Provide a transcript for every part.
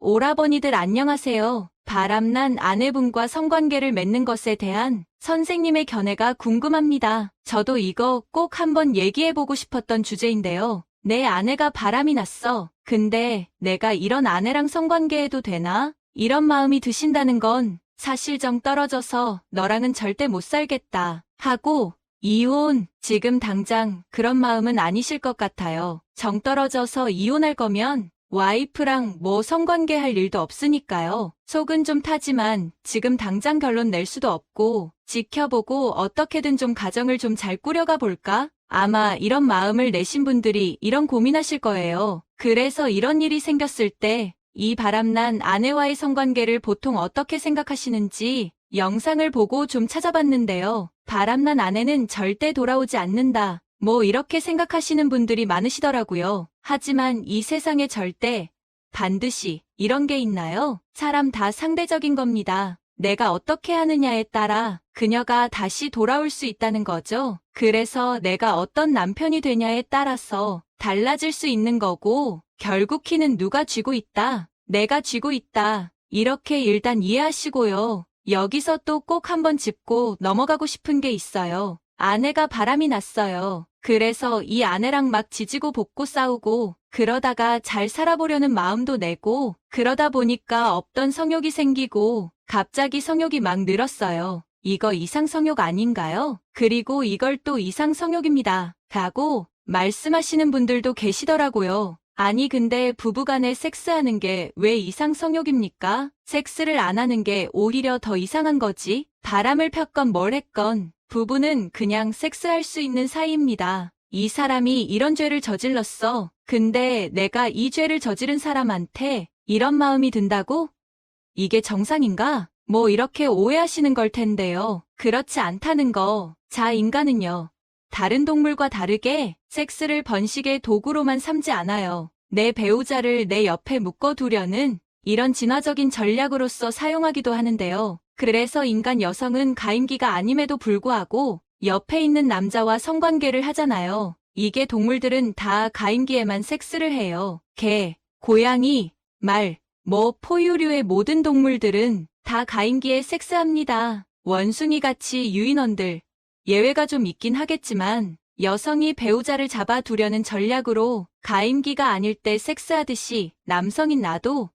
오라버니들 안녕하세요. 바람난 아내분과 성관계를 맺는 것에 대한 선생님의 견해가 궁금합니다. 저도 이거 꼭 한번 얘기해보고 싶었던 주제인데요. 내 아내가 바람이 났어. 근데 내가 이런 아내랑 성관계해도 되나? 이런 마음이 드신다는 건 사실 정 떨어져서 너랑은 절대 못 살겠다 하고 이혼, 지금 당장 그런 마음은 아니실 것 같아요. 정 떨어져서 이혼할 거면 와이프랑 뭐 성관계 할 일도 없으니까요. 속은 좀 타지만 지금 당장 결론 낼 수도 없고 지켜보고 어떻게든 좀 가정을 좀 잘 꾸려가 볼까? 아마 이런 마음을 내신 분들이 이런 고민하실 거예요. 그래서 이런 일이 생겼을 때 이 바람난 아내와의 성관계를 보통 어떻게 생각하시는지 영상을 보고 좀 찾아봤는데요. 바람난 아내는 절대 돌아오지 않는다. 뭐 이렇게 생각하시는 분들이 많으시더라고요. 하지만 이 세상에 절대 반드시 이런 게 있나요? 사람 다 상대적인 겁니다. 내가 어떻게 하느냐에 따라 그녀가 다시 돌아올 수 있다는 거죠. 그래서 내가 어떤 남편이 되냐에 따라서 달라질 수 있는 거고 결국 키는 누가 쥐고 있다. 내가 쥐고 있다. 이렇게 일단 이해하시고요. 여기서 또 꼭 한번 짚고 넘어가고 싶은 게 있어요. 아내가 바람이 났어요. 그래서 이 아내랑 막 지지고 볶고 싸우고 그러다가 잘 살아보려는 마음도 내고 그러다 보니까 없던 성욕이 생기고 갑자기 성욕이 막 늘었어요. 이거 이상성욕 아닌가요? 그리고 이걸 또 이상성욕입니다. 라고 말씀하시는 분들도 계시더라고요. 아니 근데 부부간에 섹스하는 게 왜 이상성욕입니까? 섹스를 안 하는 게 오히려 더 이상한 거지. 바람을 폈건 뭘 했건 부부는 그냥 섹스할 수 있는 사이입니다. 이 사람이 이런 죄를 저질렀어. 근데 내가 이 죄를 저지른 사람한테 이런 마음이 든다고? 이게 정상인가? 뭐 이렇게 오해하시는 걸 텐데요. 그렇지 않다는 거. 자, 인간은요. 다른 동물과 다르게 섹스를 번식의 도구로만 삼지 않아요. 내 배우자를 내 옆에 묶어두려는 이런 진화적인 전략으로서 사용하기도 하는데요. 그래서 인간 여성은 가임기가 아님에도 불구하고 옆에 있는 남자와 성관계를 하잖아요. 이게 동물들은 다 가임기에만 섹스를 해요. 개, 고양이, 말, 뭐 포유류의 모든 동물들은 다 가임기에 섹스합니다. 원숭이같이 유인원들, 예외가 좀 있긴 하겠지만 여성이 배우자를 잡아두려는 전략으로 가임기가 아닐 때 섹스하듯이 남성인 나도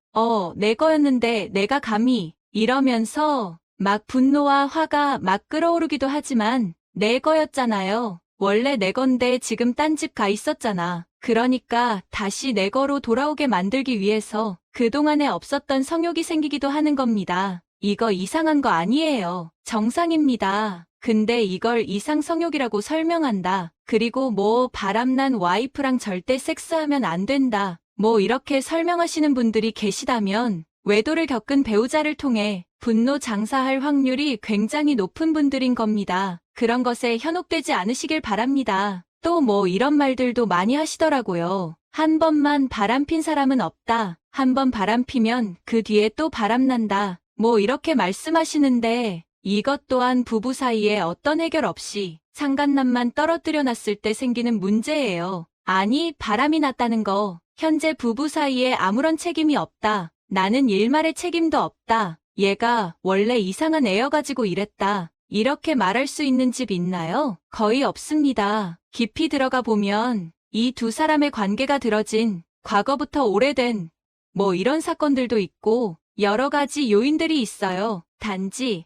내 거였는데 내가 감히 이러면서 막 분노와 화가 막 끌어오르기도 하지만 내 거였잖아요. 원래 내 건데 지금 딴 집 가 있었잖아. 그러니까 다시 내 거로 돌아오게 만들기 위해서 그동안에 없었던 성욕이 생기기도 하는 겁니다. 이거 이상한 거 아니에요. 정상입니다. 근데 이걸 이상성욕이라고 설명한다. 그리고 뭐 바람난 와이프랑 절대 섹스하면 안 된다. 뭐 이렇게 설명하시는 분들이 계시다면 외도를 겪은 배우자를 통해 분노 장사할 확률이 굉장히 높은 분들인 겁니다. 그런 것에 현혹되지 않으시길 바랍니다. 또 뭐 이런 말들도 많이 하시더라고요. 한 번만 바람핀 사람은 없다. 한 번 바람피면 그 뒤에 또 바람난다. 뭐 이렇게 말씀하시는데 이것 또한 부부 사이에 어떤 해결 없이 상간남만 떨어뜨려 놨을 때 생기는 문제예요. 아니, 바람이 났다는 거 현재 부부 사이에 아무런 책임이 없다. 나는 일말의 책임도 없다. 얘가 원래 이상한 애여가지고 이랬다. 이렇게 말할 수 있는 집 있나요? 거의 없습니다. 깊이 들어가 보면 이 두 사람의 관계가 들어진 과거부터 오래된 뭐 이런 사건들도 있고 여러 가지 요인들이 있어요. 단지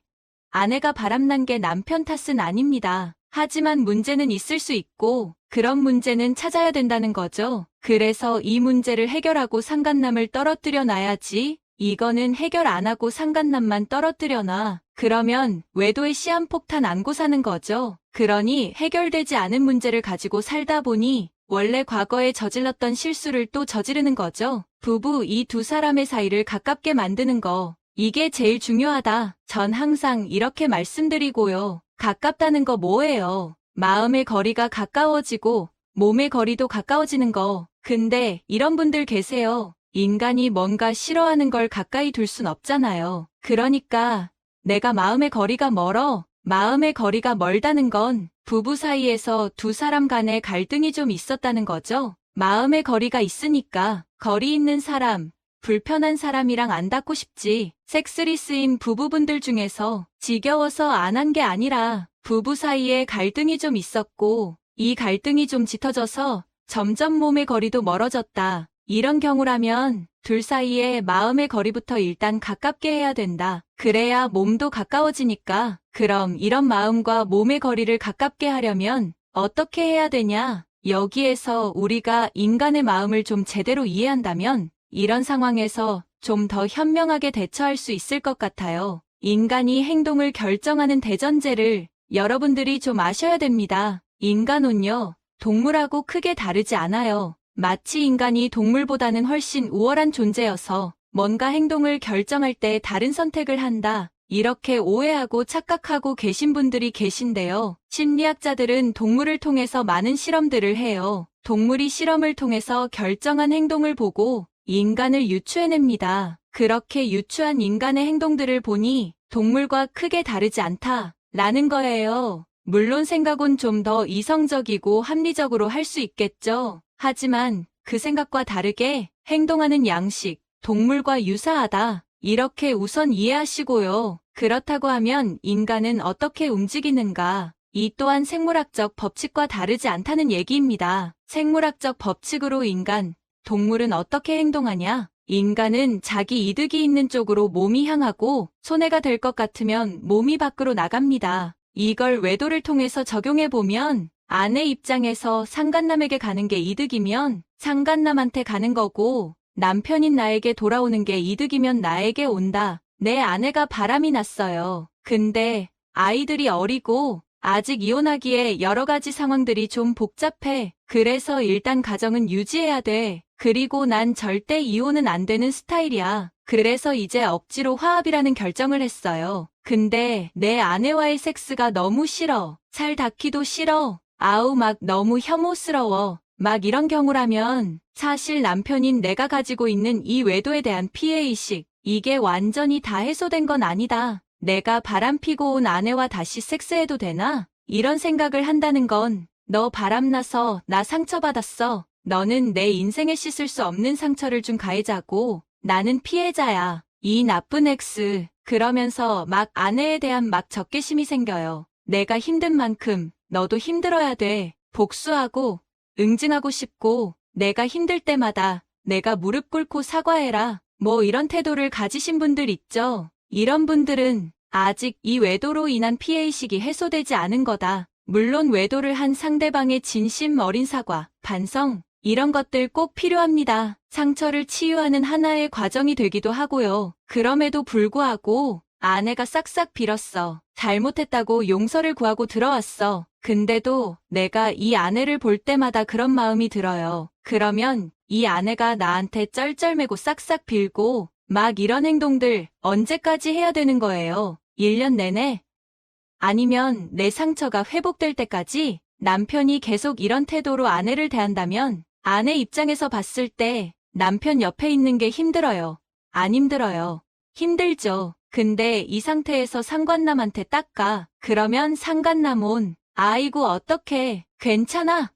아내가 바람난 게 남편 탓은 아닙니다. 하지만 문제는 있을 수 있고 그런 문제는 찾아야 된다는 거죠. 그래서 이 문제를 해결하고 상간남을 떨어뜨려 놔야지. 이거는 해결 안 하고 상간남만 떨어뜨려 놔. 그러면 외도의 시한폭탄 안고 사는 거죠. 그러니 해결되지 않은 문제를 가지고 살다 보니 원래 과거에 저질렀던 실수를 또 저지르는 거죠. 부부 이 두 사람의 사이를 가깝게 만드는 거. 이게 제일 중요하다. 전 항상 이렇게 말씀드리고요. 가깝다는 거 뭐예요? 마음의 거리가 가까워지고 몸의 거리도 가까워지는 거. 근데 이런 분들 계세요. 인간이 뭔가 싫어하는 걸 가까이 둘 순 없잖아요. 그러니까 내가 마음의 거리가 멀어. 마음의 거리가 멀다는 건 부부 사이에서 두 사람 간에 갈등이 좀 있었다는 거죠. 마음의 거리가 있으니까 거리 있는 사람, 불편한 사람이랑 안 닿고 싶지. 섹스리스인 부부분들 중에서 지겨워서 안 한 게 아니라 부부 사이에 갈등이 좀 있었고 이 갈등이 좀 짙어져서 점점 몸의 거리도 멀어졌다. 이런 경우라면 둘 사이에 마음의 거리부터 일단 가깝게 해야 된다. 그래야 몸도 가까워지니까. 그럼 이런 마음과 몸의 거리를 가깝게 하려면 어떻게 해야 되냐? 여기에서 우리가 인간의 마음을 좀 제대로 이해한다면 이런 상황에서 좀 더 현명하게 대처할 수 있을 것 같아요. 인간이 행동을 결정하는 대전제를 여러분들이 좀 아셔야 됩니다. 인간은요, 동물하고 크게 다르지 않아요. 마치 인간이 동물보다는 훨씬 우월한 존재여서 뭔가 행동을 결정할 때 다른 선택을 한다. 이렇게 오해하고 착각하고 계신 분들이 계신데요. 심리학자들은 동물을 통해서 많은 실험들을 해요. 동물이 실험을 통해서 결정한 행동을 보고 인간을 유추해냅니다. 그렇게 유추한 인간의 행동들을 보니 동물과 크게 다르지 않다라는 거예요. 물론 생각은 좀 더 이성적이고 합리적으로 할 수 있겠죠. 하지만 그 생각과 다르게 행동하는 양식, 동물과 유사하다. 이렇게 우선 이해하시고요. 그렇다고 하면 인간은 어떻게 움직이는가? 이 또한 생물학적 법칙과 다르지 않다는 얘기입니다. 생물학적 법칙으로 인간, 동물은 어떻게 행동하냐? 인간은 자기 이득이 있는 쪽으로 몸이 향하고 손해가 될 것 같으면 몸이 밖으로 나갑니다. 이걸 외도를 통해서 적용해보면 아내 입장에서 상간남에게 가는 게 이득이면 상간남한테 가는 거고 남편인 나에게 돌아오는 게 이득이면 나에게 온다. 내 아내가 바람이 났어요. 근데 아이들이 어리고 아직 이혼하기에 여러 가지 상황들이 좀 복잡해. 그래서 일단 가정은 유지해야 돼. 그리고 난 절대 이혼은 안 되는 스타일이야. 그래서 이제 억지로 화합이라는 결정을 했어요. 근데 내 아내와의 섹스가 너무 싫어. 살 닿기도 싫어. 아우 막 너무 혐오스러워. 막 이런 경우라면 사실 남편인 내가 가지고 있는 이 외도에 대한 피해의식, 이게 완전히 다 해소된 건 아니다. 내가 바람피고 온 아내와 다시 섹스해도 되나? 이런 생각을 한다는 건 너 바람나서 나 상처받았어. 너는 내 인생에 씻을 수 없는 상처를 준 가해자고 나는 피해자야. 이 나쁜 X. 그러면서 막 아내에 대한 막 적개심이 생겨요. 내가 힘든 만큼 너도 힘들어야 돼. 복수하고 응징하고 싶고 내가 힘들 때마다 내가 무릎 꿇고 사과해라. 뭐 이런 태도를 가지신 분들 있죠. 이런 분들은 아직 이 외도로 인한 피해의식이 해소되지 않은 거다. 물론 외도를 한 상대방의 진심 어린 사과, 반성 이런 것들 꼭 필요합니다. 상처를 치유하는 하나의 과정이 되기도 하고요. 그럼에도 불구하고 아내가 싹싹 빌었어. 잘못했다고 용서를 구하고 들어왔어. 근데도 내가 이 아내를 볼 때마다 그런 마음이 들어요. 그러면 이 아내가 나한테 쩔쩔매고 싹싹 빌고 막 이런 행동들 언제까지 해야 되는 거예요? 1년 내내? 아니면 내 상처가 회복될 때까지? 남편이 계속 이런 태도로 아내를 대한다면 아내 입장에서 봤을 때 남편 옆에 있는 게 힘들어요. 안 힘들어요. 힘들죠. 근데 이 상태에서 상간남한테 닦아. 그러면 상간남 온. 아이고 어떡해. 괜찮아.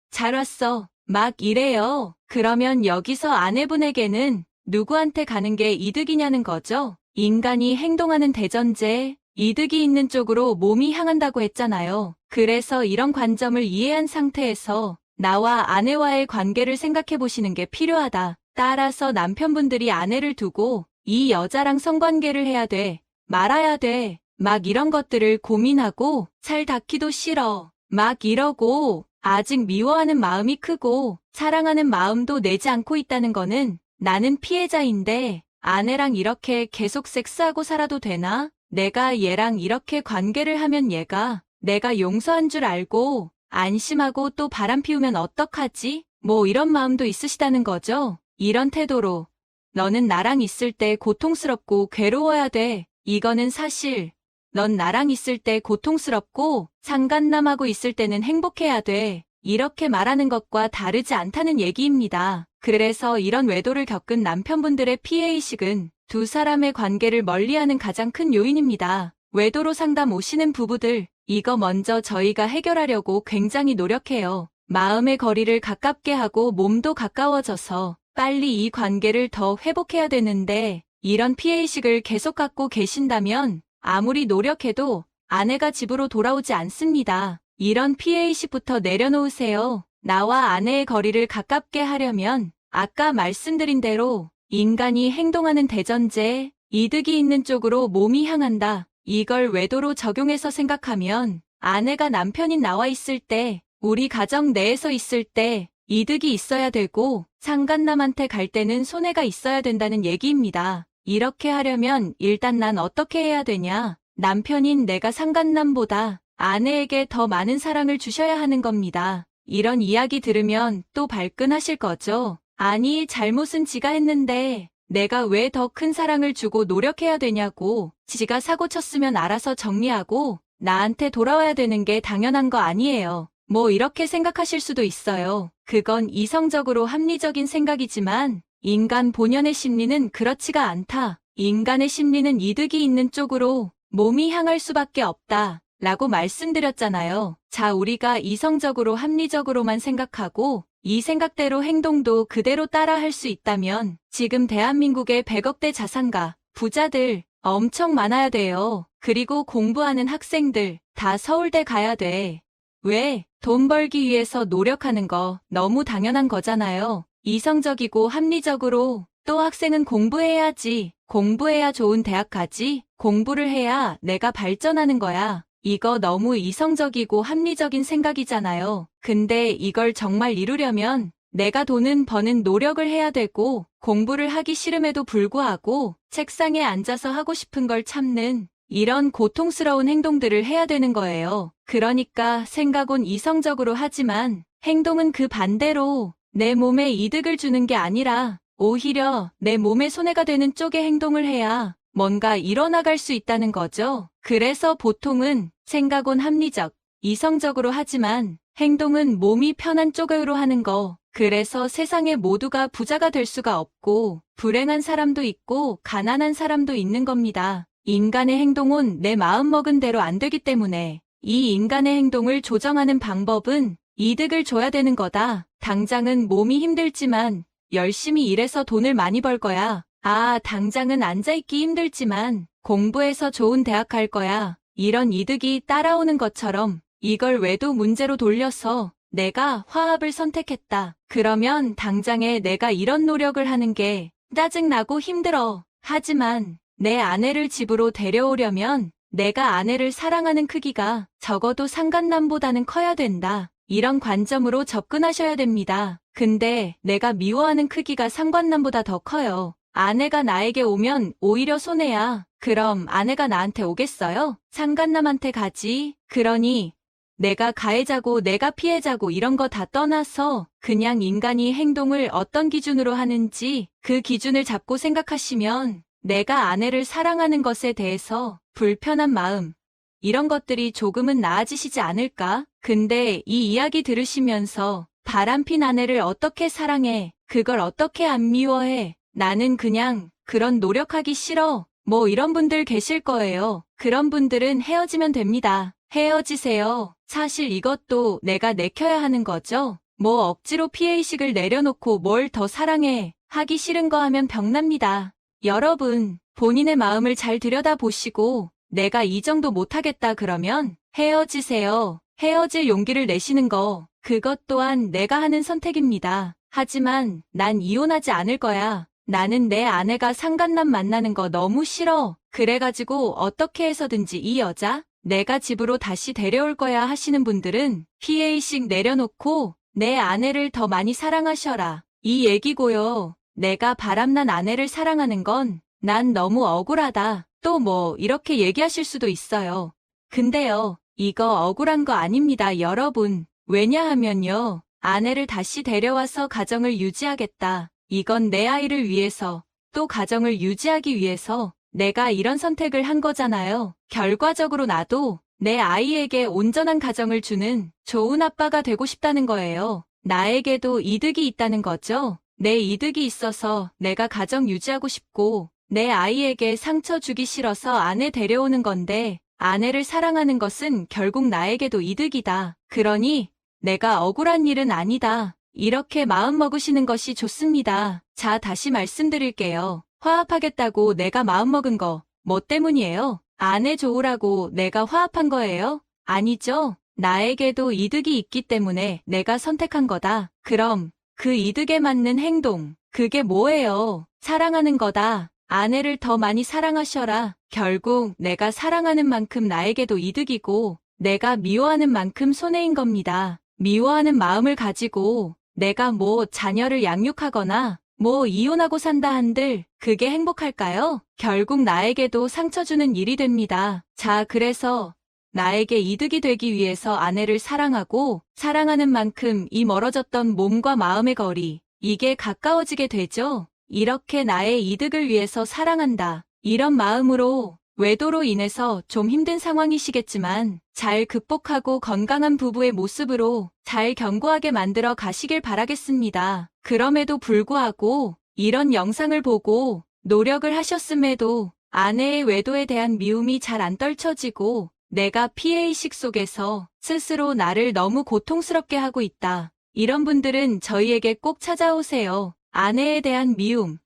잘 왔어. 막 이래요. 그러면 여기서 아내분에게는 누구한테 가는 게 이득이냐는 거죠. 인간이 행동하는 대전제, 이득이 있는 쪽으로 몸이 향한다고 했잖아요. 그래서 이런 관점을 이해한 상태에서 나와 아내와의 관계를 생각해 보시는 게 필요하다. 따라서 남편분들이 아내를 두고 이 여자랑 성관계를 해야 돼, 말아야 돼, 막 이런 것들을 고민하고 살 닿기도 싫어. 막 이러고 아직 미워하는 마음이 크고 사랑하는 마음도 내지 않고 있다는 거는 나는 피해자인데 아내랑 이렇게 계속 섹스하고 살아도 되나? 내가 얘랑 이렇게 관계를 하면 얘가 내가 용서한 줄 알고 안심하고 또 바람 피우면 어떡하지? 뭐 이런 마음도 있으시다는 거죠? 이런 태도로 너는 나랑 있을 때 고통스럽고 괴로워야 돼. 이거는 사실 넌 나랑 있을 때 고통스럽고 상간남하고 있을 때는 행복해야 돼. 이렇게 말하는 것과 다르지 않다는 얘기입니다. 그래서 이런 외도를 겪은 남편분들의 피해의식은 두 사람의 관계를 멀리하는 가장 큰 요인입니다. 외도로 상담 오시는 부부들, 이거 먼저 저희가 해결하려고 굉장히 노력해요. 마음의 거리를 가깝게 하고 몸도 가까워져서 빨리 이 관계를 더 회복해야 되는데 이런 피해의식을 계속 갖고 계신다면 아무리 노력해도 아내가 집으로 돌아오지 않습니다. 이런 피해의식부터 내려놓으세요. 나와 아내의 거리를 가깝게 하려면 아까 말씀드린 대로 인간이 행동하는 대전제, 이득이 있는 쪽으로 몸이 향한다. 이걸 외도로 적용해서 생각하면 아내가 남편인 나와 있을 때, 우리 가정 내에서 있을 때 이득이 있어야 되고 상간남한테 갈 때는 손해가 있어야 된다는 얘기입니다. 이렇게 하려면 일단 난 어떻게 해야 되냐? 남편인 내가 상간남보다 아내에게 더 많은 사랑을 주셔야 하는 겁니다. 이런 이야기 들으면 또 발끈하실 거죠. 아니, 잘못은 지가 했는데 내가 왜 더 큰 사랑을 주고 노력해야 되냐고. 지가 사고 쳤으면 알아서 정리하고 나한테 돌아와야 되는 게 당연한 거 아니에요. 뭐 이렇게 생각하실 수도 있어요. 그건 이성적으로 합리적인 생각이지만 인간 본연의 심리는 그렇지가 않다. 인간의 심리는 이득이 있는 쪽으로 몸이 향할 수밖에 없다. 라고 말씀드렸잖아요. 자, 우리가 이성적으로 합리적으로만 생각하고 이 생각대로 행동도 그대로 따라 할 수 있다면 지금 대한민국의 100억대 자산가, 부자들 엄청 많아야 돼요. 그리고 공부하는 학생들 다 서울대 가야 돼. 왜? 돈 벌기 위해서 노력하는 거 너무 당연한 거잖아요. 이성적이고 합리적으로 또 학생은 공부해야지. 공부해야 좋은 대학 가지. 공부를 해야 내가 발전하는 거야. 이거 너무 이성적이고 합리적인 생각이잖아요. 근데 이걸 정말 이루려면 내가 돈은 버는 노력을 해야 되고 공부를 하기 싫음에도 불구하고 책상에 앉아서 하고 싶은 걸 참는 이런 고통스러운 행동들을 해야 되는 거예요. 그러니까 생각은 이성적으로 하지만 행동은 그 반대로 내 몸에 이득을 주는 게 아니라 오히려 내 몸에 손해가 되는 쪽의 행동을 해야 뭔가 일어나갈 수 있다는 거죠. 그래서 보통은 생각은 합리적, 이성적으로 하지만 행동은 몸이 편한 쪽으로 하는 거. 그래서 세상에 모두가 부자가 될 수가 없고 불행한 사람도 있고 가난한 사람도 있는 겁니다. 인간의 행동은 내 마음먹은 대로 안 되기 때문에 이 인간의 행동을 조정하는 방법은 이득을 줘야 되는 거다. 당장은 몸이 힘들지만 열심히 일해서 돈을 많이 벌 거야. 아, 당장은 앉아있기 힘들지만 공부해서 좋은 대학 갈 거야. 이런 이득이 따라오는 것처럼 이걸 외도 문제로 돌려서 내가 화합을 선택했다. 그러면 당장에 내가 이런 노력을 하는 게 짜증나고 힘들어. 하지만 내 아내를 집으로 데려오려면 내가 아내를 사랑하는 크기가 적어도 상간남보다는 커야 된다. 이런 관점으로 접근하셔야 됩니다. 근데 내가 미워하는 크기가 상간남보다 더 커요. 아내가 나에게 오면 오히려 손해야. 그럼 아내가 나한테 오겠어요? 상간남한테 가지. 그러니 내가 가해자고 내가 피해자고 이런 거 다 떠나서 그냥 인간이 행동을 어떤 기준으로 하는지 그 기준을 잡고 생각하시면 내가 아내를 사랑하는 것에 대해서 불편한 마음, 이런 것들이 조금은 나아지시지 않을까? 근데 이 이야기 들으시면서 바람핀 아내를 어떻게 사랑해? 그걸 어떻게 안 미워해? 나는 그냥 그런 노력하기 싫어. 뭐 이런 분들 계실 거예요. 그런 분들은 헤어지면 됩니다. 헤어지세요. 사실 이것도 내가 내켜야 하는 거죠. 뭐 억지로 피해의식을 내려놓고 뭘 더 사랑해 하기 싫은 거 하면 병납니다. 여러분, 본인의 마음을 잘 들여다보시고 내가 이 정도 못하겠다 그러면 헤어지세요. 헤어질 용기를 내시는 거, 그것 또한 내가 하는 선택입니다. 하지만 난 이혼하지 않을 거야. 나는 내 아내가 상간남 만나는 거 너무 싫어. 그래가지고 어떻게 해서든지 이 여자 내가 집으로 다시 데려올 거야 하시는 분들은 피해의식 내려놓고 내 아내를 더 많이 사랑하셔라. 이 얘기고요. 내가 바람난 아내를 사랑하는 건 난 너무 억울하다. 또 뭐 이렇게 얘기하실 수도 있어요. 근데요, 이거 억울한 거 아닙니다, 여러분. 왜냐하면요, 아내를 다시 데려와서 가정을 유지하겠다. 이건 내 아이를 위해서, 또 가정을 유지하기 위해서 내가 이런 선택을 한 거잖아요. 결과적으로 나도 내 아이에게 온전한 가정을 주는 좋은 아빠가 되고 싶다는 거예요. 나에게도 이득이 있다는 거죠. 내 이득이 있어서 내가 가정 유지하고 싶고 내 아이에게 상처 주기 싫어서 아내 데려오는 건데 아내를 사랑하는 것은 결국 나에게도 이득이다. 그러니 내가 억울한 일은 아니다. 이렇게 마음 먹으시는 것이 좋습니다. 자, 다시 말씀드릴게요. 화합하겠다고 내가 마음먹은 거, 뭐 때문이에요? 아내 좋으라고 내가 화합한 거예요? 아니죠. 나에게도 이득이 있기 때문에 내가 선택한 거다. 그럼 그 이득에 맞는 행동, 그게 뭐예요? 사랑하는 거다. 아내를 더 많이 사랑하셔라. 결국 내가 사랑하는 만큼 나에게도 이득이고 내가 미워하는 만큼 손해인 겁니다. 미워하는 마음을 가지고 내가 뭐 자녀를 양육하거나 뭐 이혼하고 산다 한들 그게 행복할까요? 결국 나에게도 상처 주는 일이 됩니다. 자, 그래서 나에게 이득이 되기 위해서 아내를 사랑하고 사랑하는 만큼 이 멀어졌던 몸과 마음의 거리, 이게 가까워지게 되죠. 이렇게 나의 이득을 위해서 사랑한다. 이런 마음으로 외도로 인해서 좀 힘든 상황이시겠지만 잘 극복하고 건강한 부부의 모습으로 잘 견고하게 만들어 가시길 바라겠습니다. 그럼에도 불구하고 이런 영상을 보고 노력을 하셨음에도 아내의 외도에 대한 미움이 잘 안 떨쳐지고 내가 피해의식 속에서 스스로 나를 너무 고통스럽게 하고 있다. 이런 분들은 저희에게 꼭 찾아오세요. 아내에 대한 미움,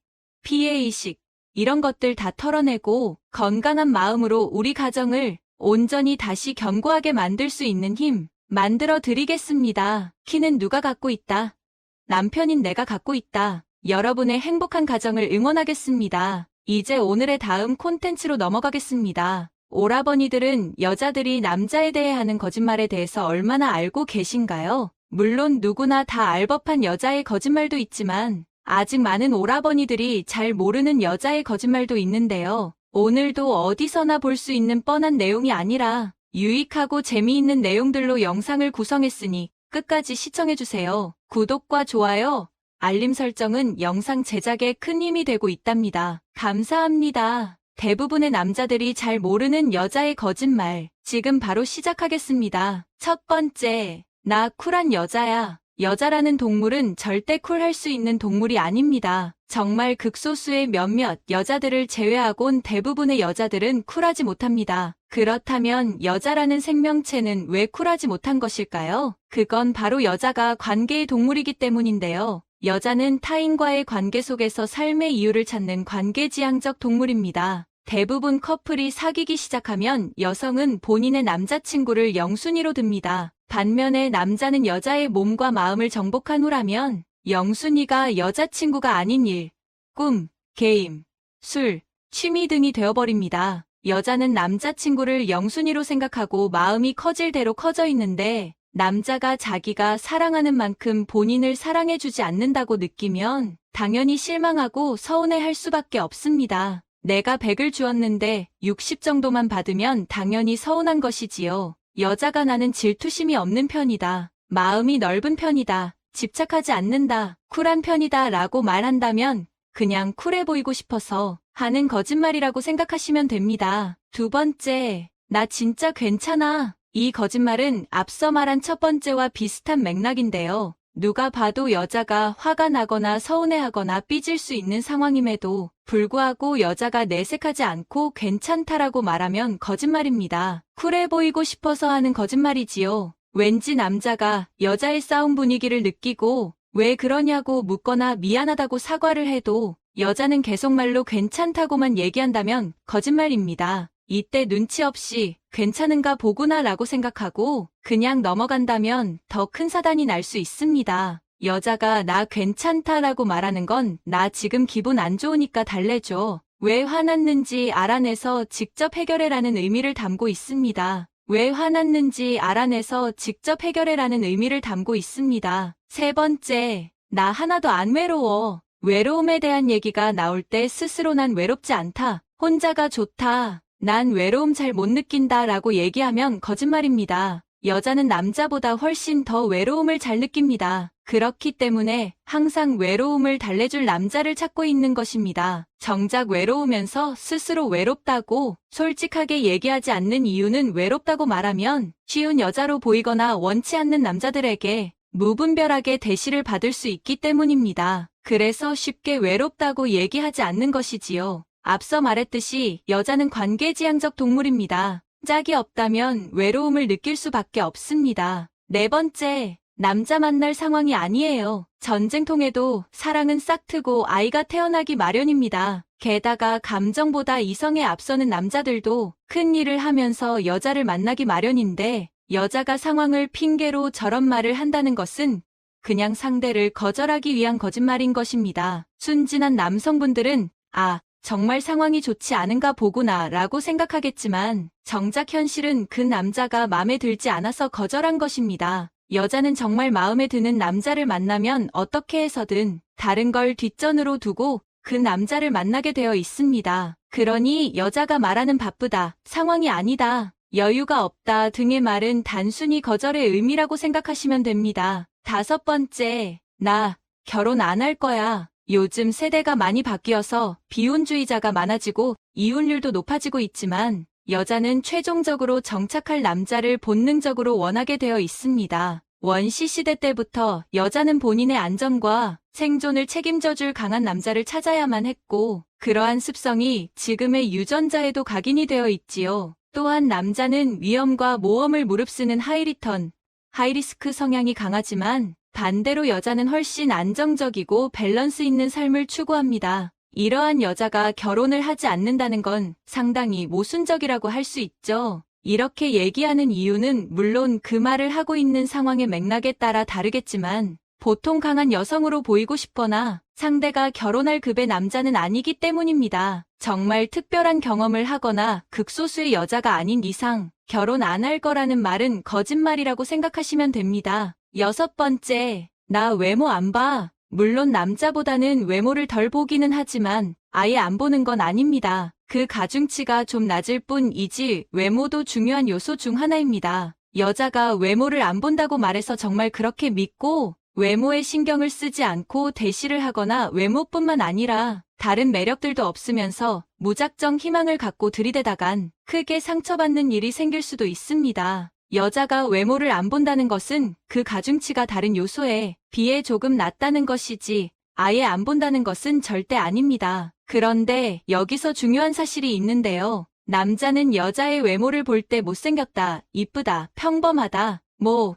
피해의식, 이런 것들 다 털어내고 건강한 마음으로 우리 가정을 온전히 다시 견고하게 만들 수 있는 힘 만들어 드리겠습니다. 키는 누가 갖고 있다? 남편인 내가 갖고 있다. 여러분의 행복한 가정을 응원하겠습니다. 이제 오늘의 다음 콘텐츠로 넘어가겠습니다. 오라버니들은 여자들이 남자에 대해 하는 거짓말에 대해서 얼마나 알고 계신가요? 물론 누구나 다 알 법한 여자의 거짓말도 있지만 아직 많은 오라버니들이 잘 모르는 여자의 거짓말도 있는데요. 오늘도 어디서나 볼 수 있는 뻔한 내용이 아니라 유익하고 재미있는 내용들로 영상을 구성했으니 끝까지 시청해주세요. 구독과 좋아요, 알림 설정은 영상 제작에 큰 힘이 되고 있답니다. 감사합니다. 대부분의 남자들이 잘 모르는 여자의 거짓말, 지금 바로 시작하겠습니다. 첫 번째, 나 쿨한 여자야. 여자라는 동물은 절대 쿨할 수 있는 동물이 아닙니다. 정말 극소수의 몇몇 여자들을 제외하곤 대부분의 여자들은 쿨하지 못합니다. 그렇다면 여자라는 생명체는 왜 쿨하지 못한 것일까요? 그건 바로 여자가 관계의 동물이기 때문인데요. 여자는 타인과의 관계 속에서 삶의 이유를 찾는 관계지향적 동물입니다. 대부분 커플이 사귀기 시작하면 여성은 본인의 남자친구를 영순위로 듭니다. 반면에 남자는 여자의 몸과 마음을 정복한 후라면 영순위가 여자친구가 아닌 일, 꿈, 게임, 술, 취미 등이 되어버립니다. 여자는 남자친구를 영순위로 생각하고 마음이 커질 대로 커져 있는데 남자가 자기가 사랑하는 만큼 본인을 사랑해주지 않는다고 느끼면 당연히 실망하고 서운해할 수밖에 없습니다. 내가 100을 주었는데 60 정도만 받으면 당연히 서운한 것이지요. 여자가 나는 질투심이 없는 편이다. 마음이 넓은 편이다. 집착하지 않는다. 쿨한 편이다 라고 말한다면 그냥 쿨해 보이고 싶어서 하는 거짓말이라고 생각하시면 됩니다. 두 번째, 나 진짜 괜찮아. 이 거짓말은 앞서 말한 첫 번째와 비슷한 맥락인데요. 누가 봐도 여자가 화가 나거나 서운해하거나 삐질 수 있는 상황임에도 불구하고 여자가 내색하지 않고 괜찮다라고 말하면 거짓말입니다. 쿨해 보이고 싶어서 하는 거짓말이지요. 왠지 남자가 여자의 싸움 분위기를 느끼고 왜 그러냐고 묻거나 미안하다고 사과를 해도 여자는 계속 말로 괜찮다고만 얘기한다면 거짓말입니다. 이때 눈치 없이 괜찮은가 보구나 라고 생각하고 그냥 넘어간다면 더 큰 사단이 날 수 있습니다. 여자가 나 괜찮다라고 말하는 건 나 지금 기분 안 좋으니까 달래줘. 왜 화났는지 알아내서 직접 해결해라는 의미를 담고 있습니다. 왜 화났는지 알아내서 직접 해결해라는 의미를 담고 있습니다. 세 번째, 나 하나도 안 외로워. 외로움에 대한 얘기가 나올 때 스스로 난 외롭지 않다. 혼자가 좋다. 난 외로움 잘 못 느낀다 라고 얘기하면 거짓말입니다. 여자는 남자보다 훨씬 더 외로움을 잘 느낍니다. 그렇기 때문에 항상 외로움을 달래줄 남자를 찾고 있는 것입니다. 정작 외로우면서 스스로 외롭다고 솔직하게 얘기하지 않는 이유는 외롭다고 말하면 쉬운 여자로 보이거나 원치 않는 남자들에게 무분별하게 대시를 받을 수 있기 때문입니다. 그래서 쉽게 외롭다고 얘기하지 않는 것이지요. 앞서 말했듯이 여자는 관계지향적 동물입니다. 짝이 없다면 외로움을 느낄 수밖에 없습니다. 네 번째, 남자 만날 상황이 아니에요. 전쟁통에도 사랑은 싹트고 아이가 태어나기 마련입니다. 게다가 감정보다 이성에 앞서는 남자들도 큰 일을 하면서 여자를 만나기 마련인데 여자가 상황을 핑계로 저런 말을 한다는 것은 그냥 상대를 거절하기 위한 거짓말인 것입니다. 순진한 남성분들은 정말 상황이 좋지 않은가 보구나 라고 생각하겠지만 정작 현실은 그 남자가 마음에 들지 않아서 거절한 것입니다. 여자는 정말 마음에 드는 남자를 만나면 어떻게 해서든 다른 걸 뒷전으로 두고 그 남자를 만나게 되어 있습니다. 그러니 여자가 말하는 바쁘다, 상황이 아니다, 여유가 없다 등의 말은 단순히 거절의 의미라고 생각하시면 됩니다. 5번째, 나 결혼 안 할 거야. 요즘 세대가 많이 바뀌어서 비혼주의자가 많아지고 이혼율도 높아지고 있지만 여자는 최종적으로 정착할 남자를 본능적으로 원하게 되어 있습니다. 원시 시대 때부터 여자는 본인의 안전과 생존을 책임져줄 강한 남자를 찾아야만 했고 그러한 습성이 지금의 유전자에도 각인이 되어 있지요. 또한 남자는 위험과 모험을 무릅쓰는 하이리턴, 하이리스크 성향이 강하지만 반대로 여자는 훨씬 안정적이고 밸런스 있는 삶을 추구합니다. 이러한 여자가 결혼을 하지 않는다는 건 상당히 모순적이라고 할 수 있죠. 이렇게 얘기하는 이유는 물론 그 말을 하고 있는 상황의 맥락에 따라 다르겠지만 보통 강한 여성으로 보이고 싶거나 상대가 결혼할 급의 남자는 아니기 때문입니다. 정말 특별한 경험을 하거나 극소수의 여자가 아닌 이상 결혼 안 할 거라는 말은 거짓말이라고 생각하시면 됩니다. 6번째, 나 외모 안 봐. 물론 남자보다는 외모를 덜 보기는 하지만 아예 안 보는 건 아닙니다. 그 가중치가 좀 낮을 뿐이지 외모도 중요한 요소 중 하나입니다. 여자가 외모를 안 본다고 말해서 정말 그렇게 믿고 외모에 신경을 쓰지 않고 대시를 하거나 외모뿐만 아니라 다른 매력들도 없으면서 무작정 희망을 갖고 들이대다간 크게 상처받는 일이 생길 수도 있습니다. 여자가 외모를 안 본다는 것은 그 가중치가 다른 요소에 비해 조금 낮다는 것이지 아예 안 본다는 것은 절대 아닙니다. 그런데 여기서 중요한 사실이 있는데요. 남자는 여자의 외모를 볼 때 못생겼다, 이쁘다, 평범하다,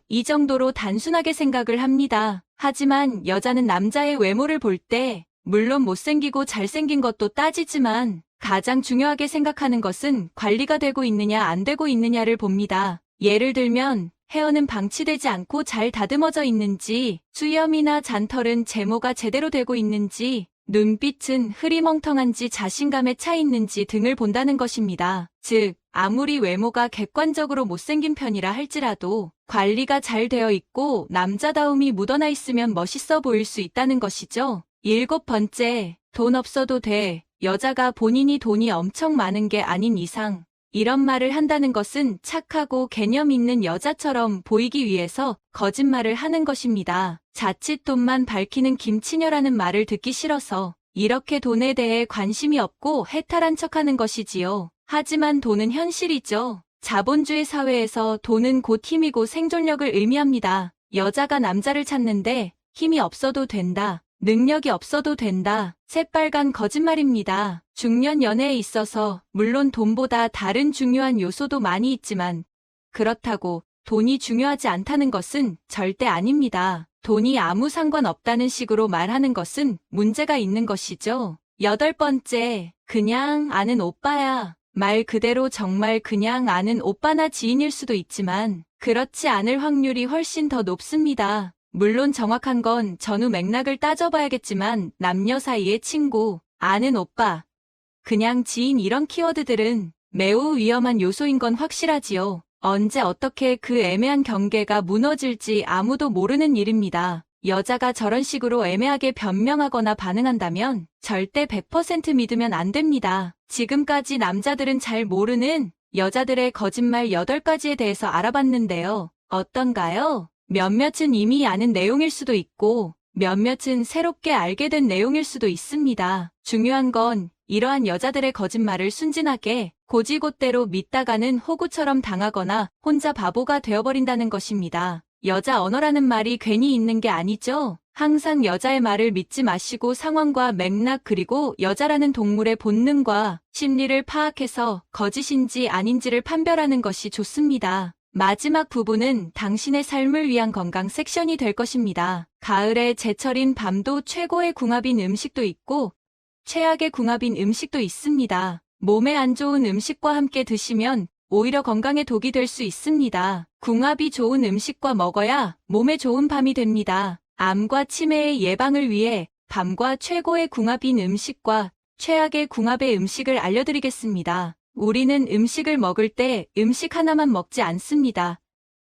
이 정도로 단순하게 생각을 합니다. 하지만 여자는 남자의 외모를 볼 때 물론 못생기고 잘생긴 것도 따지지만 가장 중요하게 생각하는 것은 관리가 되고 있느냐 안 되고 있느냐를 봅니다. 예를 들면 헤어는 방치되지 않고 잘 다듬어져 있는지, 수염이나 잔털은 제모가 제대로 되고 있는지, 눈빛은 흐리멍텅한지 자신감에 차 있는지 등을 본다는 것입니다. 즉, 아무리 외모가 객관적으로 못생긴 편이라 할지라도 관리가 잘 되어 있고 남자다움이 묻어나 있으면 멋있어 보일 수 있다는 것이죠. 7번째, 돈 없어도 돼. 여자가 본인이 돈이 엄청 많은 게 아닌 이상 이런 말을 한다는 것은 착하고 개념 있는 여자처럼 보이기 위해서 거짓말을 하는 것입니다. 자칫 돈만 밝히는 김치녀라는 말을 듣기 싫어서 이렇게 돈에 대해 관심이 없고 해탈한 척하는 것이지요. 하지만 돈은 현실이죠. 자본주의 사회에서 돈은 곧 힘이고 생존력을 의미합니다. 여자가 남자를 찾는데 힘이 없어도 된다, 능력이 없어도 된다, 새빨간 거짓말입니다. 중년 연애에 있어서 물론 돈보다 다른 중요한 요소도 많이 있지만 그렇다고 돈이 중요하지 않다는 것은 절대 아닙니다. 돈이 아무 상관없다는 식으로 말하는 것은 문제가 있는 것이죠. 8번째, 그냥 아는 오빠야. 말 그대로 정말 그냥 아는 오빠나 지인일 수도 있지만 그렇지 않을 확률이 훨씬 더 높습니다. 물론 정확한 건 전후 맥락을 따져봐야겠지만 남녀 사이의 친구, 아는 오빠, 그냥 지인 이런 키워드들은 매우 위험한 요소인 건 확실하지요. 언제 어떻게 그 애매한 경계가 무너질지 아무도 모르는 일입니다. 여자가 저런 식으로 애매하게 변명하거나 반응한다면 절대 100% 믿으면 안 됩니다. 지금까지 남자들은 잘 모르는 여자들의 거짓말 8가지에 대해서 알아봤는데요. 어떤가요? 몇몇은 이미 아는 내용일 수도 있고 몇몇은 새롭게 알게 된 내용일 수도 있습니다. 중요한 건 이러한 여자들의 거짓말을 순진하게 고지곳대로 믿다가는 호구처럼 당하거나 혼자 바보가 되어버린다는 것입니다. 여자 언어라는 말이 괜히 있는 게 아니죠. 항상 여자의 말을 믿지 마시고 상황과 맥락 그리고 여자라는 동물의 본능과 심리를 파악해서 거짓인지 아닌지를 판별하는 것이 좋습니다. 마지막 부분은 당신의 삶을 위한 건강 섹션이 될 것입니다. 가을에 제철인 밤도 최고의 궁합인 음식도 있고 최악의 궁합인 음식도 있습니다. 몸에 안 좋은 음식과 함께 드시면 오히려 건강에 독이 될 수 있습니다. 궁합이 좋은 음식과 먹어야 몸에 좋은 밤이 됩니다. 암과 치매의 예방을 위해 밤과 최고의 궁합인 음식과 최악의 궁합의 음식을 알려드리겠습니다. 우리는 음식을 먹을 때 음식 하나만 먹지 않습니다.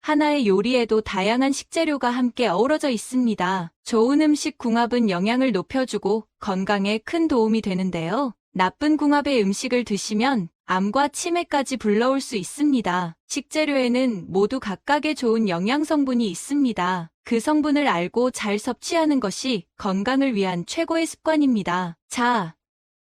하나의 요리에도 다양한 식재료가 함께 어우러져 있습니다. 좋은 음식 궁합은 영양을 높여주고 건강에 큰 도움이 되는데요. 나쁜 궁합의 음식을 드시면 암과 치매까지 불러올 수 있습니다. 식재료에는 모두 각각의 좋은 영양 성분이 있습니다. 그 성분을 알고 잘 섭취하는 것이 건강을 위한 최고의 습관입니다. 자,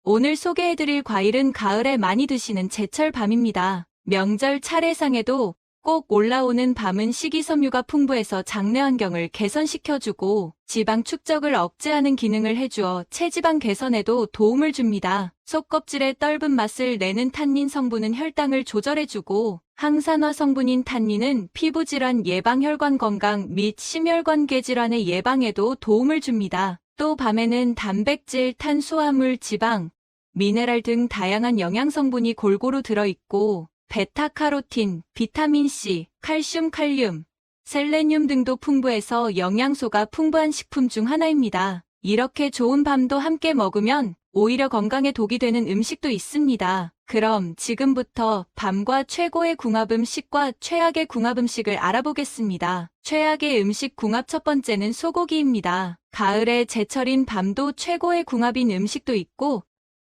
오늘 소개해드릴 과일은 가을에 많이 드시는 제철 밤입니다. 명절 차례상에도 꼭 올라오는 밤은 식이섬유가 풍부해서 장내 환경을 개선시켜주고 지방 축적을 억제하는 기능을 해주어 체지방 개선에도 도움을 줍니다. 속껍질의 떫은 맛을 내는 탄닌 성분은 혈당을 조절해주고 항산화 성분인 탄닌은 피부질환 예방, 혈관 건강 및 심혈관계 질환의 예방에도 도움을 줍니다. 또 밤에는 단백질, 탄수화물, 지방, 미네랄 등 다양한 영양 성분이 골고루 들어있고 베타카로틴, 비타민C, 칼슘, 칼륨, 셀레늄 등도 풍부해서 영양소가 풍부한 식품 중 하나입니다. 이렇게 좋은 밤도 함께 먹으면 오히려 건강에 독이 되는 음식도 있습니다. 그럼 지금부터 밤과 최고의 궁합 음식과 최악의 궁합 음식을 알아보겠습니다. 최악의 음식 궁합 첫 번째는 소고기입니다. 가을에 제철인 밤도 최고의 궁합인 음식도 있고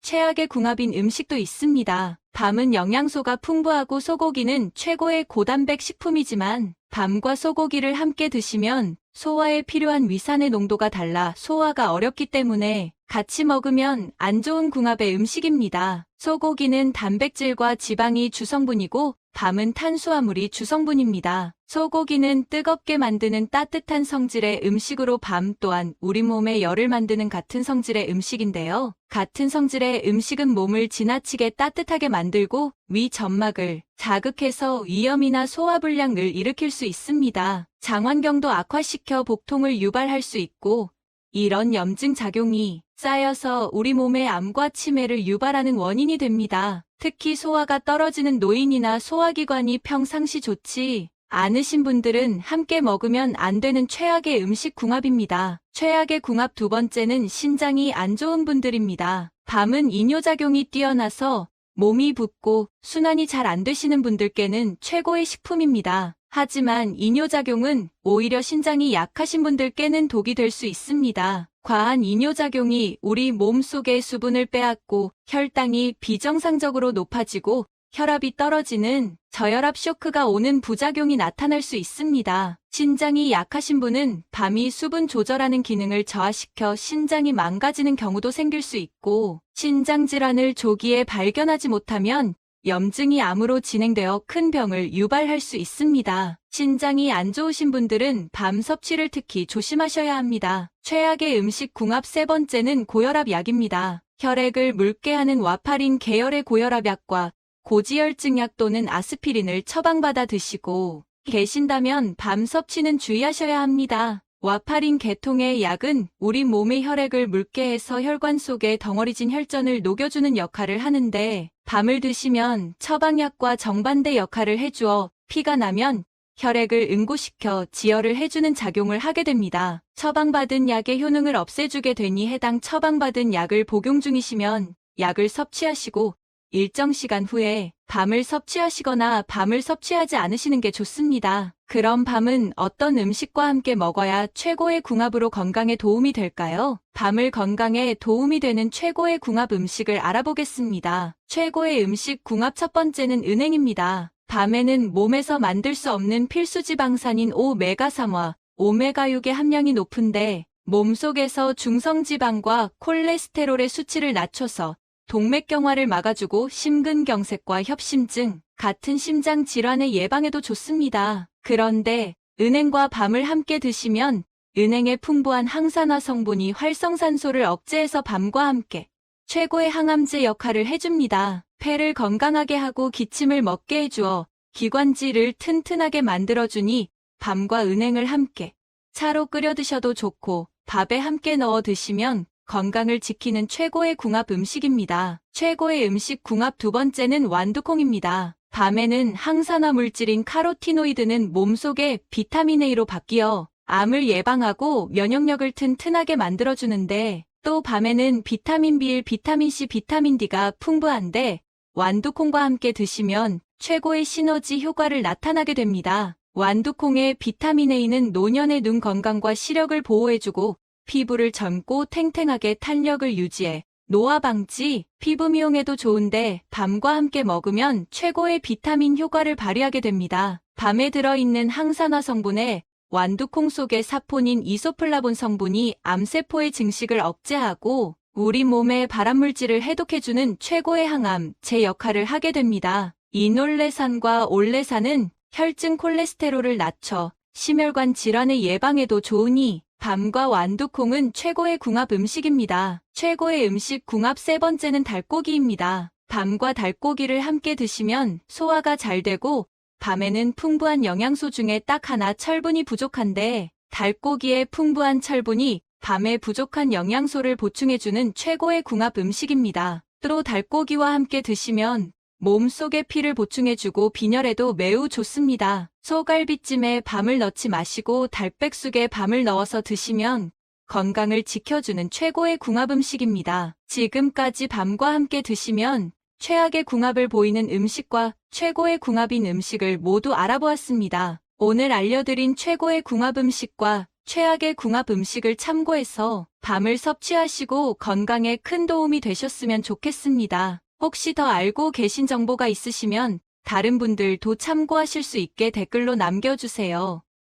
최악의 궁합인 음식도 있습니다. 밤은 영양소가 풍부하고 소고기는 최고의 고단백 식품이지만 밤과 소고기를 함께 드시면 소화에 필요한 위산의 농도가 달라 소화가 어렵기 때문에 같이 먹으면 안 좋은 궁합의 음식입니다. 소고기는 단백질과 지방이 주성분이고 밤은 탄수화물이 주성분입니다. 소고기는 뜨겁게 만드는 따뜻한 성질의 음식으로 밤 또한 우리 몸에 열을 만드는 같은 성질의 음식인데요. 같은 성질의 음식은 몸을 지나치게 따뜻하게 만들고 위 점막을 자극해서 위염이나 소화불량을 일으킬 수 있습니다. 장환경도 악화시켜 복통을 유발할 수 있고 이런 염증 작용이 쌓여서 우리 몸에 암과 치매를 유발하는 원인이 됩니다. 특히 소화가 떨어지는 노인이나 소화기관이 평상시 좋지 않으신 분들은 함께 먹으면 안 되는 최악의 음식 궁합입니다. 최악의 궁합 두 번째는 신장이 안 좋은 분들입니다. 밤은 이뇨작용이 뛰어나서 몸이 붓고 순환이 잘 안 되시는 분들께는 최고의 식품입니다. 하지만 이뇨작용은 오히려 신장이 약하신 분들께는 독이 될 수 있습니다. 과한 이뇨작용이 우리 몸 속의 수분을 빼앗고 혈당이 비정상적으로 높아지고 혈압이 떨어지는 저혈압 쇼크가 오는 부작용이 나타날 수 있습니다. 신장이 약하신 분은 밤이 수분 조절하는 기능을 저하시켜 신장이 망가지는 경우도 생길 수 있고 신장 질환을 조기에 발견하지 못하면 염증이 암으로 진행되어 큰 병을 유발할 수 있습니다. 신장이 안 좋으신 분들은 밤 섭취를 특히 조심하셔야 합니다. 최악의 음식 궁합 세 번째는 고혈압 약입니다. 혈액을 묽게 하는 와파린 계열의 고혈압 약과 고지혈증 약 또는 아스피린을 처방받아 드시고 계신다면 밤 섭취는 주의하셔야 합니다. 와파린 계통의 약은 우리 몸의 혈액을 묽게 해서 혈관 속에 덩어리진 혈전을 녹여주는 역할을 하는데 밤을 드시면 처방약과 정반대 역할을 해주어 피가 나면 혈액을 응고시켜 지혈을 해주는 작용을 하게 됩니다. 처방받은 약의 효능을 없애주게 되니 해당 처방받은 약을 복용 중이시면 약을 섭취하시고 일정 시간 후에 밤을 섭취하시거나 밤을 섭취하지 않으시는 게 좋습니다. 그럼 밤은 어떤 음식과 함께 먹어야 최고의 궁합으로 건강에 도움이 될까요? 밤을 건강에 도움이 되는 최고의 궁합 음식을 알아보겠습니다. 최고의 음식 궁합 첫 번째는 은행입니다. 밤에는 몸에서 만들 수 없는 필수 지방산인 오메가3와 오메가6의 함량이 높은데 몸속에서 중성지방과 콜레스테롤의 수치를 낮춰서 동맥경화를 막아주고 심근경색과 협심증 같은 심장 질환의 예방에도 좋습니다. 그런데 은행과 밤을 함께 드시면 은행의 풍부한 항산화 성분이 활성산소를 억제해서 밤과 함께 최고의 항암제 역할을 해줍니다. 폐를 건강하게 하고 기침을 멎게 해주어 기관지를 튼튼하게 만들어주니 밤과 은행을 함께 차로 끓여 드셔도 좋고 밥에 함께 넣어 드시면 건강을 지키는 최고의 궁합 음식입니다. 최고의 음식 궁합 두 번째는 완두콩입니다. 밤에는 항산화 물질인 카로티노이드는 몸속의 비타민 A로 바뀌어 암을 예방하고 면역력을 튼튼하게 만들어주는데 또 밤에는 비타민 B1, 비타민 C, 비타민 D가 풍부한데 완두콩과 함께 드시면 최고의 시너지 효과를 나타나게 됩니다. 완두콩의 비타민 A는 노년의 눈 건강과 시력을 보호해주고 피부를 젊고 탱탱하게 탄력을 유지해 노화 방지, 피부 미용에도 좋은데 밤과 함께 먹으면 최고의 비타민 효과를 발휘하게 됩니다. 밤에 들어있는 항산화 성분에 완두콩 속의 사포닌 이소플라본 성분이 암세포의 증식을 억제하고 우리 몸의 발암물질을 해독해주는 최고의 항암제 역할을 하게 됩니다. 이놀레산과 올레산은 혈증 콜레스테롤을 낮춰 심혈관 질환의 예방에도 좋으니 밤과 완두콩은 최고의 궁합 음식입니다. 최고의 음식 궁합 세 번째는 닭고기입니다. 밤과 닭고기를 함께 드시면 소화가 잘 되고 밤에는 풍부한 영양소 중에 딱 하나 철분이 부족한데 닭고기의 풍부한 철분이 밤에 부족한 영양소를 보충해주는 최고의 궁합 음식입니다. 또 닭고기와 함께 드시면 몸속의 피를 보충해주고 빈혈에도 매우 좋습니다. 소갈비찜에 밤을 넣지 마시고 달백숙에 밤을 넣어서 드시면 건강을 지켜주는 최고의 궁합 음식입니다. 지금까지 밤과 함께 드시면 최악의 궁합을 보이는 음식과 최고의 궁합인 음식을 모두 알아보았습니다. 오늘 알려드린 최고의 궁합 음식과 최악의 궁합 음식을 참고해서 밤을 섭취하시고 건강에 큰 도움이 되셨으면 좋겠습니다. 혹시 더 알고 계신 정보가 있으시면 다른 분들도 참고하실 수 있게 댓글로 남겨주세요.